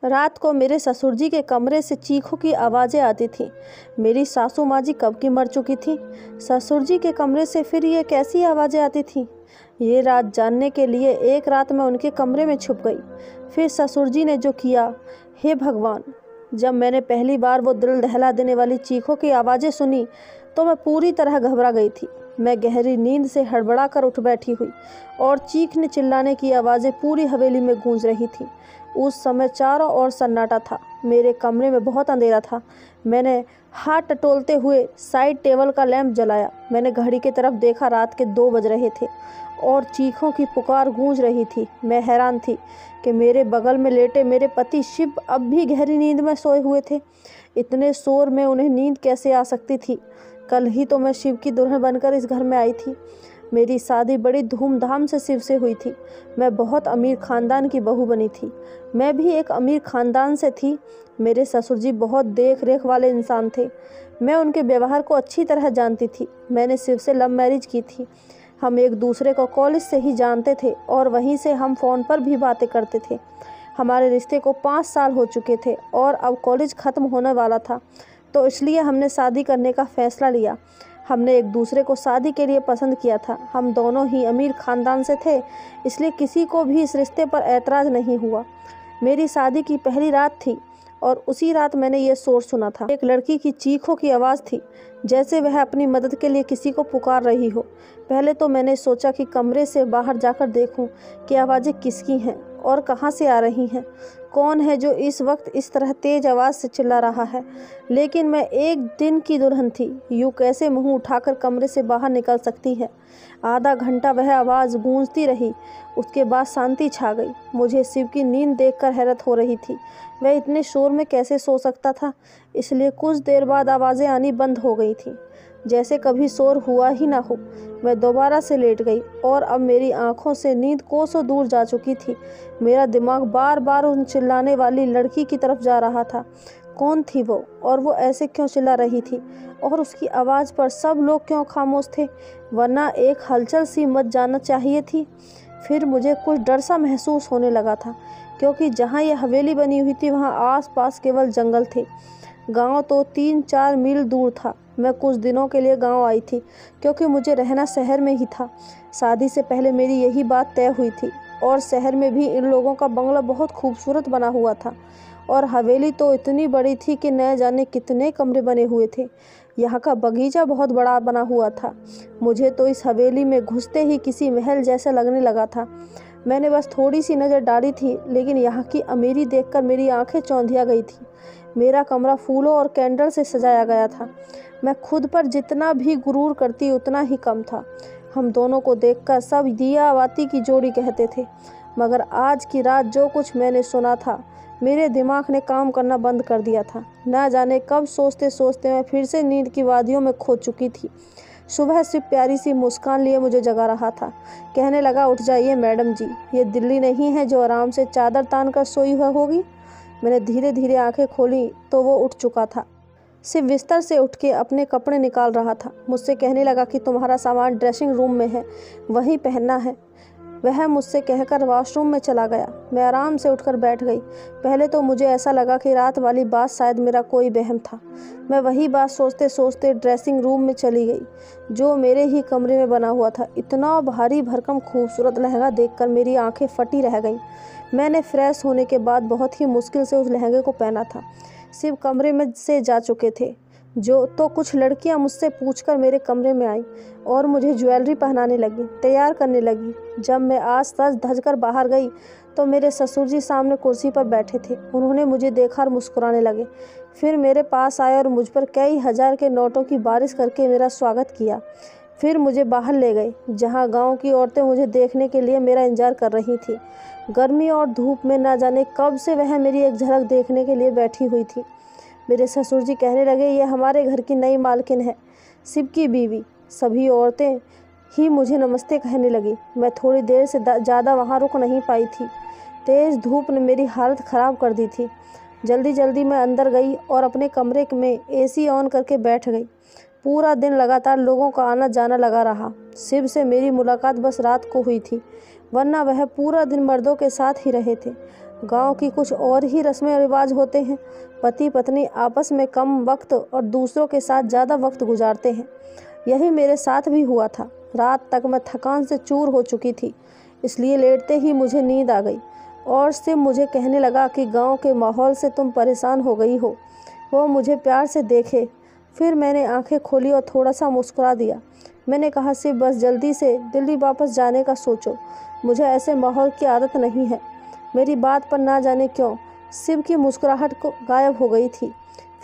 रात को मेरे ससुर जी के कमरे से चीखों की आवाज़ें आती थीं। मेरी सासू माँ जी कब की मर चुकी थी। ससुर जी के कमरे से फिर ये कैसी आवाज़ें आती थीं, ये रात जानने के लिए एक रात मैं उनके कमरे में छुप गई। फिर ससुर जी ने जो किया, हे भगवान! जब मैंने पहली बार वो दिल दहला देने वाली चीखों की आवाज़ें सुनी तो मैं पूरी तरह घबरा गई थी। मैं गहरी नींद से हड़बड़ा कर उठ बैठी हुई और चीखने चिल्लाने की आवाज़ें पूरी हवेली में गूंज रही थीं। उस समय चारों ओर सन्नाटा था। मेरे कमरे में बहुत अंधेरा था। मैंने हाथ टटोलते हुए साइड टेबल का लैंप जलाया। मैंने घड़ी की तरफ देखा, रात के 2 बज रहे थे और चीखों की पुकार गूंज रही थी। मैं हैरान थी कि मेरे बगल में लेटे मेरे पति शिव अब भी गहरी नींद में सोए हुए थे। इतने शोर में उन्हें नींद कैसे आ सकती थी। कल ही तो मैं शिव की दुल्हन बनकर इस घर में आई थी। मेरी शादी बड़ी धूमधाम से शिव से हुई थी। मैं बहुत अमीर ख़ानदान की बहू बनी थी। मैं भी एक अमीर ख़ानदान से थी। मेरे ससुर जी बहुत देख रेख वाले इंसान थे। मैं उनके व्यवहार को अच्छी तरह जानती थी। मैंने शिव से लव मैरिज की थी। हम एक दूसरे को कॉलेज से ही जानते थे और वहीं से हम फ़ोन पर भी बातें करते थे। हमारे रिश्ते को 5 साल हो चुके थे और अब कॉलेज ख़त्म होने वाला था, तो इसलिए हमने शादी करने का फ़ैसला लिया। हमने एक दूसरे को शादी के लिए पसंद किया था। हम दोनों ही अमीर ख़ानदान से थे, इसलिए किसी को भी इस रिश्ते पर ऐतराज़ नहीं हुआ। मेरी शादी की पहली रात थी और उसी रात मैंने ये शोर सुना था। एक लड़की की चीखों की आवाज़ थी, जैसे वह अपनी मदद के लिए किसी को पुकार रही हो। पहले तो मैंने सोचा कि कमरे से बाहर जाकर देखूं कि आवाज़ें किसकी हैं और कहाँ से आ रही हैं। कौन है जो इस वक्त इस तरह तेज़ आवाज़ से चिल्ला रहा है। लेकिन मैं एक दिन की दुल्हन थी, यूँ कैसे मुँह उठाकर कमरे से बाहर निकल सकती है। आधा घंटा वह आवाज़ गूंजती रही। उसके बाद शांति छा गई। मुझे शिव की नींद देखकर हैरत हो रही थी। वह इतने शोर में कैसे सो सकता था। इसलिए कुछ देर बाद आवाज़ें आनी बंद हो गई थीं, जैसे कभी शोर हुआ ही ना हो। मैं दोबारा से लेट गई और अब मेरी आंखों से नींद कोसों दूर जा चुकी थी। मेरा दिमाग बार बार उन चिल्लाने वाली लड़की की तरफ जा रहा था। कौन थी वो और वो ऐसे क्यों चिल्ला रही थी और उसकी आवाज़ पर सब लोग क्यों खामोश थे, वरना एक हलचल सी मच जाना चाहिए थी। फिर मुझे कुछ डर सा महसूस होने लगा था, क्योंकि जहाँ ये हवेली बनी हुई थी वहाँ आसपास केवल जंगल थे। गांव तो 3-4 मील दूर था। मैं कुछ दिनों के लिए गांव आई थी, क्योंकि मुझे रहना शहर में ही था। शादी से पहले मेरी यही बात तय हुई थी और शहर में भी इन लोगों का बंगला बहुत खूबसूरत बना हुआ था और हवेली तो इतनी बड़ी थी कि न जाने कितने कमरे बने हुए थे। यहाँ का बगीचा बहुत बड़ा बना हुआ था। मुझे तो इस हवेली में घुसते ही किसी महल जैसा लगने लगा था। मैंने बस थोड़ी सी नज़र डाली थी, लेकिन यहाँ की अमीरी देखकर मेरी आंखें चौंधिया गई थी। मेरा कमरा फूलों और कैंडल से सजाया गया था। मैं खुद पर जितना भी गुरूर करती उतना ही कम था। हम दोनों को देखकर सब दिया बाती की जोड़ी कहते थे। मगर आज की रात जो कुछ मैंने सुना था, मेरे दिमाग ने काम करना बंद कर दिया था। न जाने कब सोचते सोचते मैं फिर से नींद की वादियों में खो चुकी थी। सुबह से प्यारी सी मुस्कान लिए मुझे जगा रहा था। कहने लगा, उठ जाइए मैडम जी, ये दिल्ली नहीं है जो आराम से चादर तान कर सोई हुई होगी। मैंने धीरे धीरे आंखें खोली तो वो उठ चुका था। सिर्फ बिस्तर से उठ के अपने कपड़े निकाल रहा था। मुझसे कहने लगा कि तुम्हारा सामान ड्रेसिंग रूम में है, वहीं पहनना है। वह मुझसे कहकर वॉशरूम में चला गया। मैं आराम से उठकर बैठ गई। पहले तो मुझे ऐसा लगा कि रात वाली बात शायद मेरा कोई वहम था। मैं वही बात सोचते सोचते ड्रेसिंग रूम में चली गई, जो मेरे ही कमरे में बना हुआ था। इतना भारी भरकम खूबसूरत लहंगा देखकर मेरी आंखें फटी रह गईं। मैंने फ्रेश होने के बाद बहुत ही मुश्किल से उस लहंगे को पहना था। शिव कमरे में से जा चुके थे तो कुछ लड़कियां मुझसे पूछकर मेरे कमरे में आईं और मुझे ज्वेलरी पहनाने लगी, तैयार करने लगी। जब मैं आज सज धज कर बाहर गई तो मेरे ससुर जी सामने कुर्सी पर बैठे थे। उन्होंने मुझे देखा और मुस्कुराने लगे। फिर मेरे पास आए और मुझ पर कई हजार के नोटों की बारिश करके मेरा स्वागत किया। फिर मुझे बाहर ले गए, जहाँ गांव की औरतें मुझे देखने के लिए मेरा इंतजार कर रही थी। गर्मी और धूप में न जाने कब से वह मेरी एक झलक देखने के लिए बैठी हुई थी। मेरे ससुर जी कहने लगे, ये हमारे घर की नई मालकिन है, शिव की बीवी। सभी औरतें ही मुझे नमस्ते कहने लगी। मैं थोड़ी देर से ज़्यादा वहाँ रुक नहीं पाई थी। तेज़ धूप ने मेरी हालत ख़राब कर दी थी। जल्दी जल्दी मैं अंदर गई और अपने कमरे में एसी ऑन करके बैठ गई। पूरा दिन लगातार लोगों का आना जाना लगा रहा। शिव से मेरी मुलाकात बस रात को हुई थी, वरना वह पूरा दिन मर्दों के साथ ही रहे थे। गांव की कुछ और ही रस्में रिवाज होते हैं। पति पत्नी आपस में कम वक्त और दूसरों के साथ ज़्यादा वक्त गुजारते हैं। यही मेरे साथ भी हुआ था। रात तक मैं थकान से चूर हो चुकी थी, इसलिए लेटते ही मुझे नींद आ गई और सिर्फ मुझे कहने लगा कि गांव के माहौल से तुम परेशान हो गई हो। वो मुझे प्यार से देखे। फिर मैंने आंखें खोली और थोड़ा सा मुस्कुरा दिया। मैंने कहा, सिर्फ बस जल्दी से दिल्ली वापस जाने का सोचो। मुझे ऐसे माहौल की आदत नहीं है। मेरी बात पर ना जाने क्यों शिव की मुस्कुराहट को गायब हो गई थी।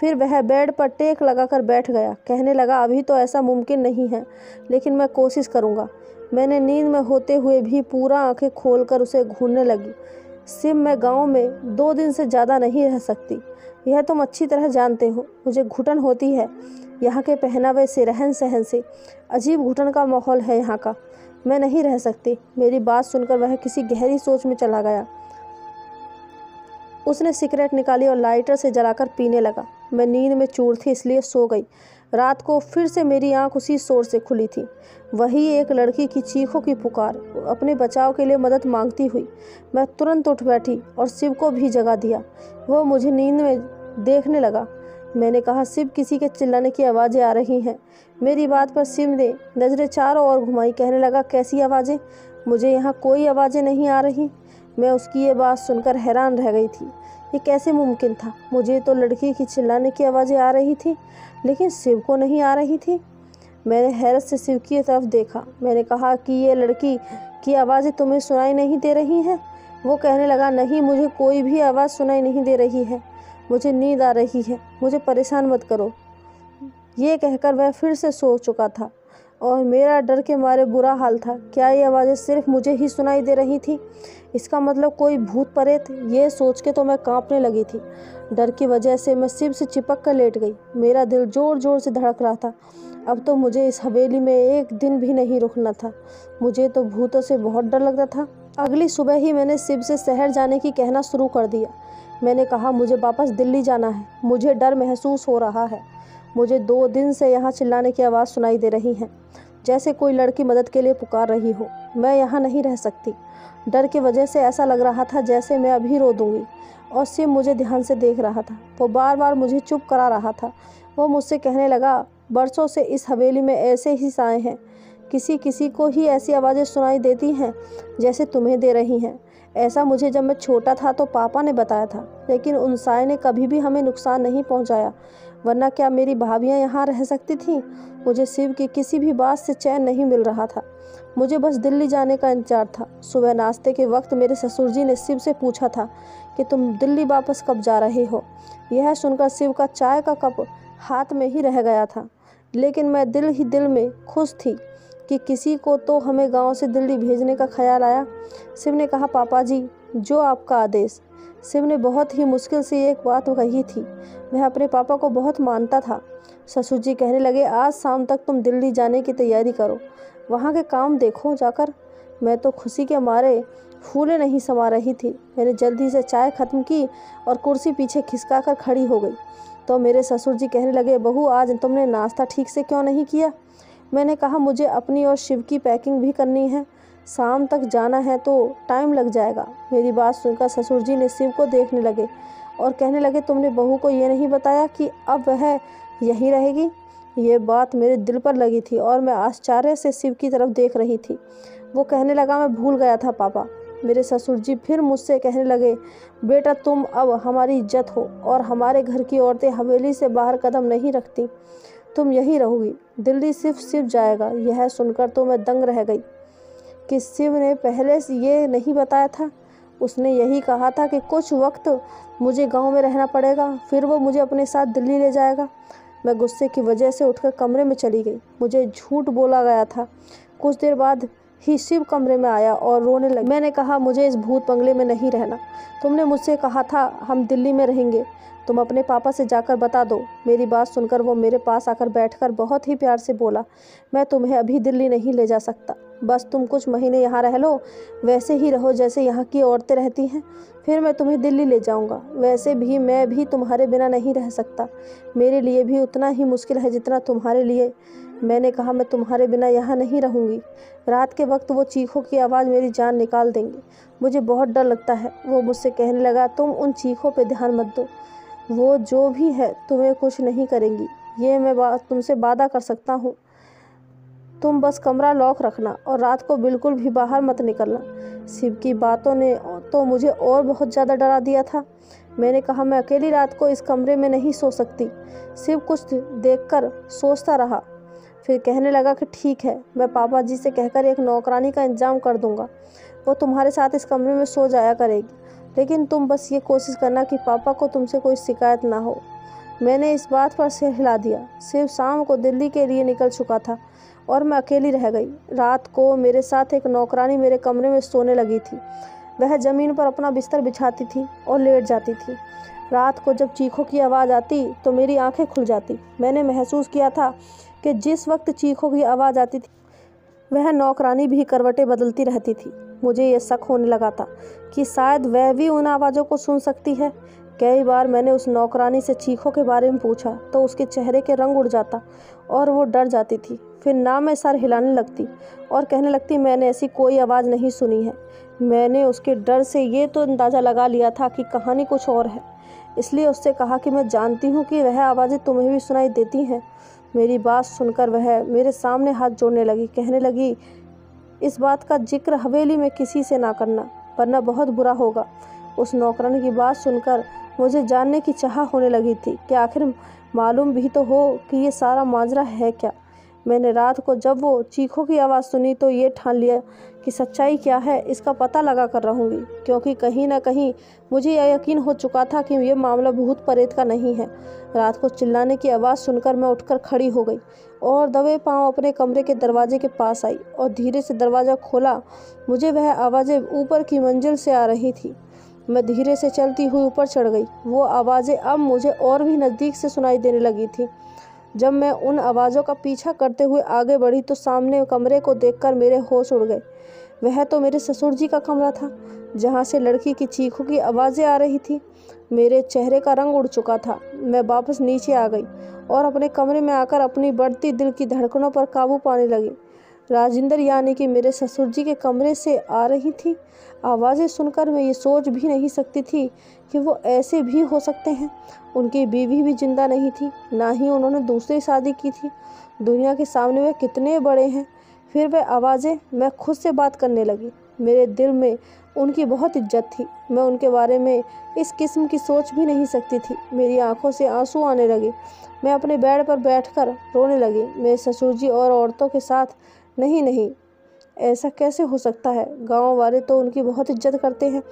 फिर वह बेड पर टेक लगाकर बैठ गया। कहने लगा, अभी तो ऐसा मुमकिन नहीं है, लेकिन मैं कोशिश करूँगा। मैंने नींद में होते हुए भी पूरा आंखें खोलकर उसे घूरने लगी। शिव, मैं गांव में 2 दिन से ज़्यादा नहीं रह सकती। यह तुम अच्छी तरह जानते हो। मुझे घुटन होती है। यहाँ के पहनावे से, रहन सहन से अजीब घुटन का माहौल है यहाँ का। मैं नहीं रह सकती। मेरी बात सुनकर वह किसी गहरी सोच में चला गया। उसने सिगरेट निकाली और लाइटर से जलाकर पीने लगा। मैं नींद में चूर थी, इसलिए सो गई। रात को फिर से मेरी आंख उसी शोर से खुली थी। वही एक लड़की की चीखों की पुकार, अपने बचाव के लिए मदद मांगती हुई। मैं तुरंत उठ बैठी और शिव को भी जगा दिया। वो मुझे नींद में देखने लगा। मैंने कहा, शिव, किसी के चिल्लाने की आवाज़ें आ रही हैं। मेरी बात पर शिव ने नज़रें चारों ओर घुमाई। कहने लगा, कैसी आवाज़ें? मुझे यहाँ कोई आवाज़ें नहीं आ रही। मैं उसकी ये बात सुनकर हैरान रह गई थी। ये कैसे मुमकिन था? मुझे तो लड़की की चिल्लाने की आवाज़ें आ रही थी, लेकिन शिव को नहीं आ रही थी। मैंने हैरत से शिव की तरफ देखा। मैंने कहा कि ये लड़की की आवाज़ें तुम्हें सुनाई नहीं दे रही हैं? वो कहने लगा, नहीं, मुझे कोई भी आवाज़ सुनाई नहीं दे रही है। मुझे नींद आ रही है। मुझे परेशान मत करो। ये कहकर वह फिर से सो चुका था और मेरा डर के मारे बुरा हाल था। क्या ये आवाज़ें सिर्फ मुझे ही सुनाई दे रही थी? इसका मतलब कोई भूत प्रेत? ये सोच के तो मैं कांपने लगी थी। डर की वजह से मैं शिव से चिपक कर लेट गई। मेरा दिल जोर जोर से धड़क रहा था। अब तो मुझे इस हवेली में एक दिन भी नहीं रुकना था। मुझे तो भूतों से बहुत डर लगता था। अगली सुबह ही मैंने शिव से शहर जाने की कहना शुरू कर दिया। मैंने कहा, मुझे वापस दिल्ली जाना है। मुझे डर महसूस हो रहा है। मुझे 2 दिन से यहाँ चिल्लाने की आवाज़ सुनाई दे रही है, जैसे कोई लड़की मदद के लिए पुकार रही हो। मैं यहाँ नहीं रह सकती। डर की वजह से ऐसा लग रहा था जैसे मैं अभी रो दूँगी। और शिव मुझे ध्यान से देख रहा था। वो बार बार मुझे चुप करा रहा था। वो मुझसे कहने लगा, बरसों से इस हवेली में ऐसे ही साए हैं। किसी किसी को ही ऐसी आवाज़ें सुनाई देती हैं जैसे तुम्हें दे रही हैं। ऐसा मुझे जब मैं छोटा था तो पापा ने बताया था, लेकिन उन साए ने कभी भी हमें नुकसान नहीं पहुंचाया। वरना क्या मेरी भाभियां यहाँ रह सकती थीं? मुझे शिव की किसी भी बात से चैन नहीं मिल रहा था। मुझे बस दिल्ली जाने का इंतजार था। सुबह नाश्ते के वक्त मेरे ससुर जी ने शिव से पूछा था कि तुम दिल्ली वापस कब जा रहे हो। यह सुनकर शिव का चाय का कप हाथ में ही रह गया था, लेकिन मैं दिल ही दिल में खुश थी कि किसी को तो हमें गांव से दिल्ली भेजने का ख्याल आया। शिव ने कहा, पापा जी, जो आपका आदेश। शिव ने बहुत ही मुश्किल से एक बात कही थी। वह अपने पापा को बहुत मानता था। ससुर जी कहने लगे, आज शाम तक तुम दिल्ली जाने की तैयारी करो, वहाँ के काम देखो जाकर। मैं तो खुशी के मारे फूले नहीं समा रही थी। मैंने जल्दी से चाय ख़त्म की और कुर्सी पीछे खिसका कर खड़ी हो गई। तो मेरे ससुर जी कहने लगे, बहू, आज तुमने नाश्ता ठीक से क्यों नहीं किया? मैंने कहा, मुझे अपनी और शिव की पैकिंग भी करनी है। शाम तक जाना है तो टाइम लग जाएगा। मेरी बात सुनकर ससुर जी ने शिव को देखने लगे और कहने लगे, तुमने बहू को ये नहीं बताया कि अब वह यहीं रहेगी? ये बात मेरे दिल पर लगी थी और मैं आश्चर्य से शिव की तरफ देख रही थी। वो कहने लगा, मैं भूल गया था पापा। मेरे ससुर जी फिर मुझसे कहने लगे, बेटा, तुम अब हमारी इज्जत हो और हमारे घर की औरतें हवेली से बाहर कदम नहीं रखती। तुम यहीं रहोगी। दिल्ली सिर्फ शिव जाएगा। यह सुनकर तो मैं दंग रह गई कि शिव ने पहले से ये नहीं बताया था। उसने यही कहा था कि कुछ वक्त मुझे गांव में रहना पड़ेगा, फिर वो मुझे अपने साथ दिल्ली ले जाएगा। मैं गुस्से की वजह से उठकर कमरे में चली गई। मुझे झूठ बोला गया था। कुछ देर बाद ही शिव कमरे में आया और रोने लगा। मैंने कहा, मुझे इस भूत बंगले में नहीं रहना। तुमने मुझसे कहा था हम दिल्ली में रहेंगे। तुम अपने पापा से जाकर बता दो। मेरी बात सुनकर वो मेरे पास आकर बैठकर बहुत ही प्यार से बोला, मैं तुम्हें अभी दिल्ली नहीं ले जा सकता। बस तुम कुछ महीने यहाँ रह लो, वैसे ही रहो जैसे यहाँ की औरतें रहती हैं, फिर मैं तुम्हें दिल्ली ले जाऊँगा। वैसे भी मैं भी तुम्हारे बिना नहीं रह सकता, मेरे लिए भी उतना ही मुश्किल है जितना तुम्हारे लिए। मैंने कहा मैं तुम्हारे बिना यहाँ नहीं रहूँगी। रात के वक्त वो चीखों की आवाज़ मेरी जान निकाल देंगी, मुझे बहुत डर लगता है। वो मुझसे कहने लगा, तुम उन चीखों पे ध्यान मत दो, वो जो भी है तुम्हें कुछ नहीं करेंगी, ये मैं तुमसे वादा कर सकता हूँ। तुम बस कमरा लॉक रखना और रात को बिल्कुल भी बाहर मत निकलना। शिव की बातों ने तो मुझे और बहुत ज़्यादा डरा दिया था। मैंने कहा मैं अकेली रात को इस कमरे में नहीं सो सकती। शिव कुछ देखकर सोचता रहा, फिर कहने लगा कि ठीक है, मैं पापा जी से कहकर एक नौकरानी का इंतजाम कर दूंगा, वो तुम्हारे साथ इस कमरे में सो जाया करेगी, लेकिन तुम बस ये कोशिश करना कि पापा को तुमसे कोई शिकायत ना हो। मैंने इस बात पर सिर हिला दिया। शिव शाम को दिल्ली के लिए निकल चुका था और मैं अकेली रह गई। रात को मेरे साथ एक नौकरानी मेरे कमरे में सोने लगी थी। वह ज़मीन पर अपना बिस्तर बिछाती थी और लेट जाती थी। रात को जब चीखों की आवाज़ आती तो मेरी आंखें खुल जाती। मैंने महसूस किया था कि जिस वक्त चीखों की आवाज़ आती थी वह नौकरानी भी करवटें बदलती रहती थी। मुझे ये शक होने लगा था कि शायद वह भी उन आवाज़ों को सुन सकती है। कई बार मैंने उस नौकरानी से चीखों के बारे में पूछा तो उसके चेहरे के रंग उड़ जाता और वो डर जाती थी। फिर ना मैं सर हिलाने लगती और कहने लगती मैंने ऐसी कोई आवाज़ नहीं सुनी है। मैंने उसके डर से ये तो अंदाज़ा लगा लिया था कि कहानी कुछ और है, इसलिए उससे कहा कि मैं जानती हूँ कि वह आवाज़ें तुम्हें भी सुनाई देती हैं। मेरी बात सुनकर वह मेरे सामने हाथ जोड़ने लगी, कहने लगी इस बात का जिक्र हवेली में किसी से ना करना, वरना बहुत बुरा होगा। उस नौकरानी की बात सुनकर मुझे जानने की चाह होने लगी थी कि आखिर मालूम भी तो हो कि ये सारा माजरा है क्या। मैंने रात को जब वो चीखों की आवाज़ सुनी तो ये ठान लिया कि सच्चाई क्या है इसका पता लगा कर रहूँगी, क्योंकि कहीं ना कहीं मुझे यह यकीन हो चुका था कि ये मामला भूत प्रेत का नहीं है। रात को चिल्लाने की आवाज़ सुनकर मैं उठकर खड़ी हो गई और दबे पांव अपने कमरे के दरवाजे के पास आई और धीरे से दरवाज़ा खोला। मुझे वह आवाज़ें ऊपर की मंजिल से आ रही थी। मैं धीरे से चलती हुई ऊपर चढ़ गई। वो आवाज़ें अब मुझे और भी नज़दीक से सुनाई देने लगी थी। जब मैं उन आवाज़ों का पीछा करते हुए आगे बढ़ी तो सामने कमरे को देखकर मेरे होश उड़ गए। वह तो मेरे ससुर जी का कमरा था, जहाँ से लड़की की चीखों की आवाज़ें आ रही थी। मेरे चेहरे का रंग उड़ चुका था। मैं वापस नीचे आ गई और अपने कमरे में आकर अपनी बढ़ती दिल की धड़कनों पर काबू पाने लगी। राजिंदर यानी कि मेरे ससुर जी के कमरे से आ रही थी आवाज़ें सुनकर मैं ये सोच भी नहीं सकती थी कि वो ऐसे भी हो सकते हैं। उनकी बीवी भी जिंदा नहीं थी, ना ही उन्होंने दूसरी शादी की थी। दुनिया के सामने वे कितने बड़े हैं। फिर वह आवाज़ें मैं खुद से बात करने लगी। मेरे दिल में उनकी बहुत इज्जत थी। मैं उनके बारे में इस किस्म की सोच भी नहीं सकती थी। मेरी आंखों से आंसू आने लगे। मैं अपने बेड पर बैठकर रोने लगी। मेरे ससुर जी और औरतों के साथ नहीं, ऐसा कैसे हो सकता है? गांव वाले तो उनकी बहुत इज्जत करते हैं।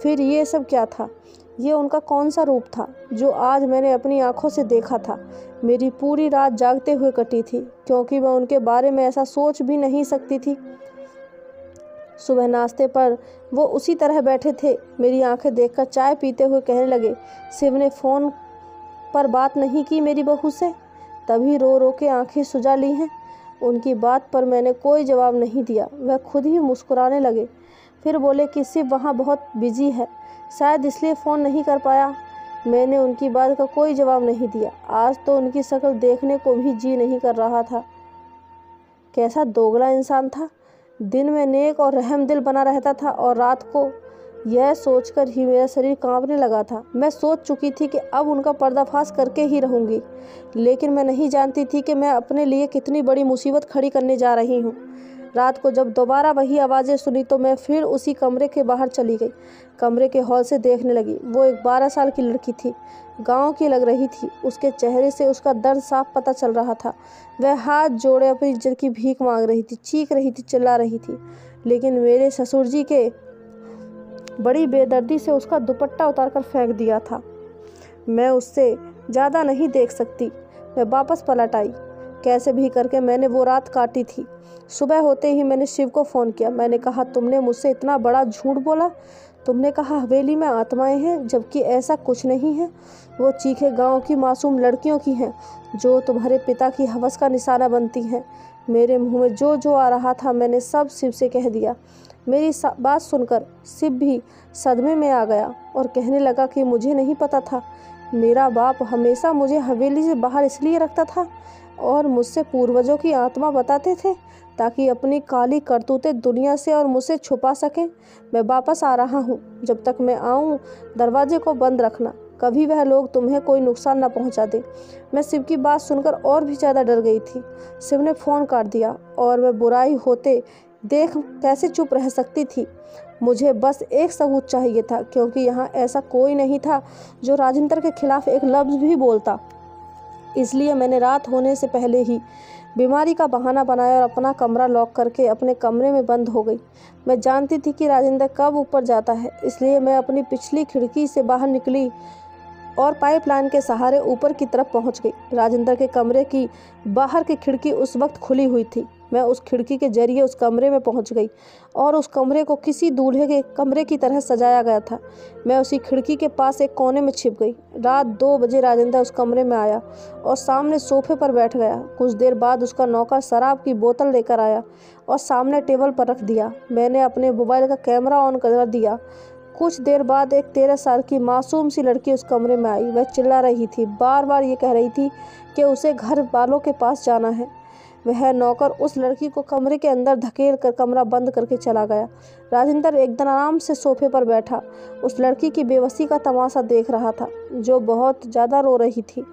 फिर ये सब क्या था? ये उनका कौन सा रूप था जो आज मैंने अपनी आंखों से देखा था? मेरी पूरी रात जागते हुए कटी थी, क्योंकि मैं उनके बारे में ऐसा सोच भी नहीं सकती थी। सुबह नाश्ते पर वो उसी तरह बैठे थे। मेरी आंखें देखकर चाय पीते हुए कहने लगे, शिव ने फ़ोन पर बात नहीं की मेरी बहू से? तभी रो रो के आंखें सुजा ली हैं। उनकी बात पर मैंने कोई जवाब नहीं दिया। वह खुद ही मुस्कुराने लगे। फिर बोले कि शिव वहाँ बहुत बिजी है, शायद इसलिए फ़ोन नहीं कर पाया। मैंने उनकी बात का कोई जवाब नहीं दिया। आज तो उनकी शक्ल देखने को भी जी नहीं कर रहा था। कैसा दोगला इंसान था। दिन में नेक और रहमदिल बना रहता था और रात को यह सोचकर ही मेरा शरीर कांपने लगा था। मैं सोच चुकी थी कि अब उनका पर्दाफाश करके ही रहूंगी, लेकिन मैं नहीं जानती थी कि मैं अपने लिए कितनी बड़ी मुसीबत खड़ी करने जा रही हूँ। रात को जब दोबारा वही आवाज़ें सुनी तो मैं फिर उसी कमरे के बाहर चली गई। कमरे के हॉल से देखने लगी। वो एक 12 साल की लड़की थी, गांव की लग रही थी। उसके चेहरे से उसका दर्द साफ पता चल रहा था। वह हाथ जोड़े अपनी इज्जत की भीख मांग रही थी, चीख रही थी, चिल्ला रही थी। लेकिन मेरे ससुर जी के बड़ी बेदर्दी से उसका दुपट्टा उतारकर फेंक दिया था। मैं उससे ज़्यादा नहीं देख सकती। मैं वापस पलट आई। कैसे भी करके मैंने वो रात काटी थी। सुबह होते ही मैंने शिव को फ़ोन किया। मैंने कहा, तुमने मुझसे इतना बड़ा झूठ बोला। तुमने कहा हवेली में आत्माएं हैं, जबकि ऐसा कुछ नहीं है। वो चीखें गांव की मासूम लड़कियों की हैं जो तुम्हारे पिता की हवस का निशाना बनती हैं। मेरे मुंह में जो जो आ रहा था मैंने सब शिव से कह दिया। मेरी बात सुनकर शिव भी सदमे में आ गया और कहने लगा कि मुझे नहीं पता था। मेरा बाप हमेशा मुझे हवेली से बाहर इसलिए रखता था और मुझसे पूर्वजों की आत्मा बताते थे ताकि अपनी काली करतूतें दुनिया से और मुझसे छुपा सकें। मैं वापस आ रहा हूँ, जब तक मैं आऊँ दरवाजे को बंद रखना, कभी वह लोग तुम्हें कोई नुकसान न पहुँचा दे। मैं शिव की बात सुनकर और भी ज़्यादा डर गई थी। शिव ने फ़ोन काट दिया और मैं बुराई होते देख कैसे चुप रह सकती थी। मुझे बस एक सबूत चाहिए था, क्योंकि यहाँ ऐसा कोई नहीं था जो राजेंद्र के खिलाफ एक लफ्ज़ भी बोलता। इसलिए मैंने रात होने से पहले ही बीमारी का बहाना बनाया और अपना कमरा लॉक करके अपने कमरे में बंद हो गई। मैं जानती थी कि राजेंद्र कब ऊपर जाता है, इसलिए मैं अपनी पिछली खिड़की से बाहर निकली और पाइपलाइन के सहारे ऊपर की तरफ पहुंच गई। राजेंद्र के कमरे की बाहर की खिड़की उस वक्त खुली हुई थी। मैं उस खिड़की के जरिए उस कमरे में पहुंच गई और उस कमरे को किसी दूल्हे के कमरे की तरह सजाया गया था। मैं उसी खिड़की के पास एक कोने में छिप गई। रात 2 बजे राजेंद्र उस कमरे में आया और सामने सोफे पर बैठ गया। कुछ देर बाद उसका नौकर शराब की बोतल लेकर आया और सामने टेबल पर रख दिया। मैंने अपने मोबाइल का कैमरा ऑन कर दिया। कुछ देर बाद एक 13 साल की मासूम सी लड़की उस कमरे में आई। वह चिल्ला रही थी, बार बार ये कह रही थी कि उसे घर वालों के पास जाना है। वह नौकर उस लड़की को कमरे के अंदर धकेल कर कमरा बंद करके चला गया। राजेंद्र एकदम आराम से सोफे पर बैठा उस लड़की की बेबसी का तमाशा देख रहा था, जो बहुत ज़्यादा रो रही थी,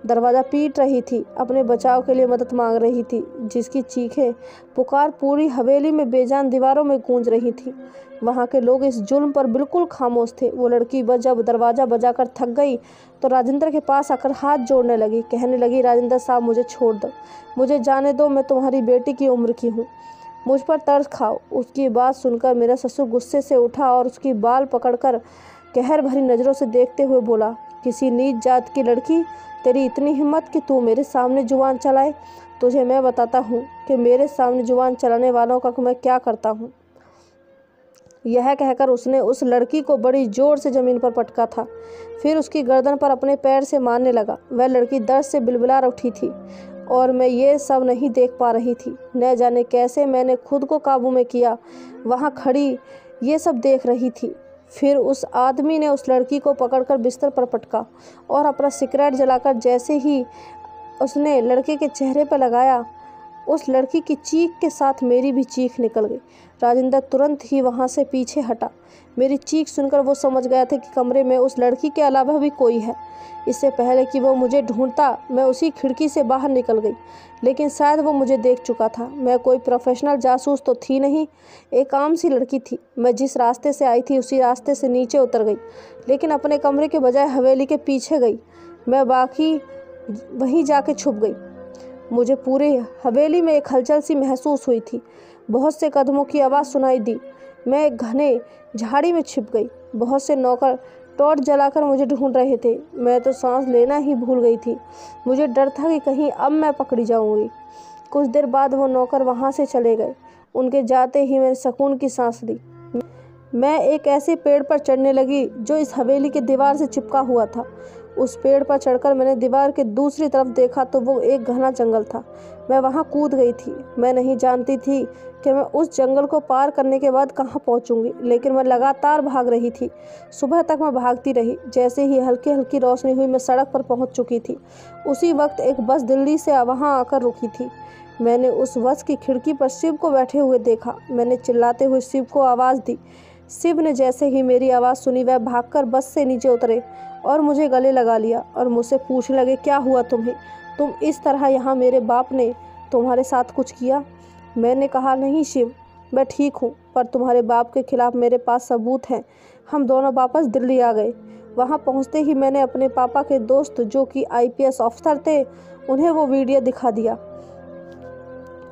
दरवाज़ा पीट रही थी, अपने बचाव के लिए मदद मांग रही थी, जिसकी चीखें पुकार पूरी हवेली में बेजान दीवारों में गूंज रही थी। वहाँ के लोग इस जुल्म पर बिल्कुल खामोश थे। वो लड़की जब दरवाज़ा बजाकर थक गई तो राजेंद्र के पास आकर हाथ जोड़ने लगी, कहने लगी, राजेंद्र साहब मुझे छोड़ दो, मुझे जाने दो, मैं तुम्हारी बेटी की उम्र की हूँ, मुझ पर तरस खाओ। उसकी बात सुनकर मेरा ससुर गुस्से से उठा और उसकी बाल पकड़कर कहर भरी नज़रों से देखते हुए बोला, किसी नीच जात की लड़की, तेरी इतनी हिम्मत कि तू मेरे सामने जुबान चलाए। तुझे मैं बताता हूँ कि मेरे सामने जुबान चलाने वालों का मैं क्या करता हूँ। यह कहकर उसने उस लड़की को बड़ी जोर से ज़मीन पर पटका था, फिर उसकी गर्दन पर अपने पैर से मारने लगा। वह लड़की दर्द से बिलबिला उठी थी और मैं ये सब नहीं देख पा रही थी। न जाने कैसे मैंने खुद को काबू में किया, वहाँ खड़ी ये सब देख रही थी। फिर उस आदमी ने उस लड़की को पकड़कर बिस्तर पर पटका और अपना सिगरेट जलाकर जैसे ही उसने लड़के के चेहरे पर लगाया, उस लड़की की चीख के साथ मेरी भी चीख निकल गई। राजेंद्र तुरंत ही वहाँ से पीछे हटा। मेरी चीख सुनकर वो समझ गया था कि कमरे में उस लड़की के अलावा भी कोई है। इससे पहले कि वो मुझे ढूंढता, मैं उसी खिड़की से बाहर निकल गई, लेकिन शायद वो मुझे देख चुका था। मैं कोई प्रोफेशनल जासूस तो थी नहीं, एक आम सी लड़की थी। मैं जिस रास्ते से आई थी उसी रास्ते से नीचे उतर गई, लेकिन अपने कमरे के बजाय हवेली के पीछे गई। मैं बाकी वहीं जाके छुप गई। मुझे पूरी हवेली में एक हलचल सी महसूस हुई थी। बहुत से कदमों की आवाज़ सुनाई दी। मैं एक घने झाड़ी में छिप गई। बहुत से नौकर टॉर्च जलाकर मुझे ढूंढ रहे थे। मैं तो सांस लेना ही भूल गई थी। मुझे डर था कि कहीं अब मैं पकड़ी जाऊंगी। कुछ देर बाद वो नौकर वहाँ से चले गए। उनके जाते ही मैंने सुकून की सांस ली। मैं एक ऐसे पेड़ पर चढ़ने लगी जो इस हवेली के दीवार से चिपका हुआ था। उस पेड़ पर चढ़कर मैंने दीवार के दूसरी तरफ देखा तो वो एक घना जंगल था। मैं वहाँ कूद गई थी। मैं नहीं जानती थी कि मैं उस जंगल को पार करने के बाद कहाँ पहुँचूंगी, लेकिन मैं लगातार भाग रही थी। सुबह तक मैं भागती रही। जैसे ही हल्की हल्की रोशनी हुई मैं सड़क पर पहुँच चुकी थी। उसी वक्त एक बस दिल्ली से वहाँ आकर रुकी थी। मैंने उस बस की खिड़की पर शिव को बैठे हुए देखा। मैंने चिल्लाते हुए शिव को आवाज़ दी। शिव ने जैसे ही मेरी आवाज़ सुनी वह भागकर बस से नीचे उतरे और मुझे गले लगा लिया और मुझसे पूछने लगे, क्या हुआ तुम्हें? तुम इस तरह यहाँ, मेरे बाप ने तुम्हारे साथ कुछ किया? मैंने कहा, नहीं शिव, मैं ठीक हूँ, पर तुम्हारे बाप के खिलाफ़ मेरे पास सबूत हैं। हम दोनों वापस दिल्ली आ गए। वहाँ पहुँचते ही मैंने अपने पापा के दोस्त जो कि IPS अफसर थे, उन्हें वो वीडियो दिखा दिया।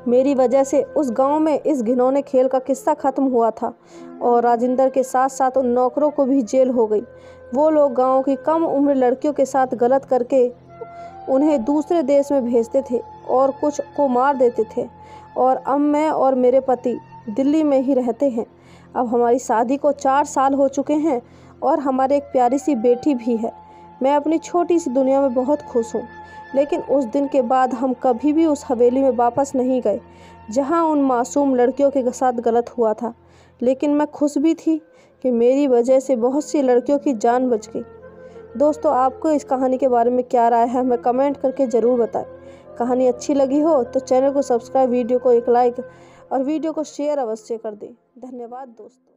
मेरी वजह से उस गांव में इस घिनौने खेल का किस्सा ख़त्म हुआ था और राजेंद्र के साथ साथ उन नौकरों को भी जेल हो गई। वो लोग गांव की कम उम्र लड़कियों के साथ गलत करके उन्हें दूसरे देश में भेजते थे और कुछ को मार देते थे। और अब मैं और मेरे पति दिल्ली में ही रहते हैं। अब हमारी शादी को 4 साल हो चुके हैं और हमारे एक प्यारी सी बेटी भी है। मैं अपनी छोटी सी दुनिया में बहुत खुश हूँ। लेकिन उस दिन के बाद हम कभी भी उस हवेली में वापस नहीं गए जहाँ उन मासूम लड़कियों के साथ गलत हुआ था। लेकिन मैं खुश भी थी कि मेरी वजह से बहुत सी लड़कियों की जान बच गई। दोस्तों, आपको इस कहानी के बारे में क्या राय है, हमें कमेंट करके ज़रूर बताएं। कहानी अच्छी लगी हो तो चैनल को सब्सक्राइब, वीडियो को एक लाइक और वीडियो को शेयर अवश्य कर दें। धन्यवाद दोस्तों।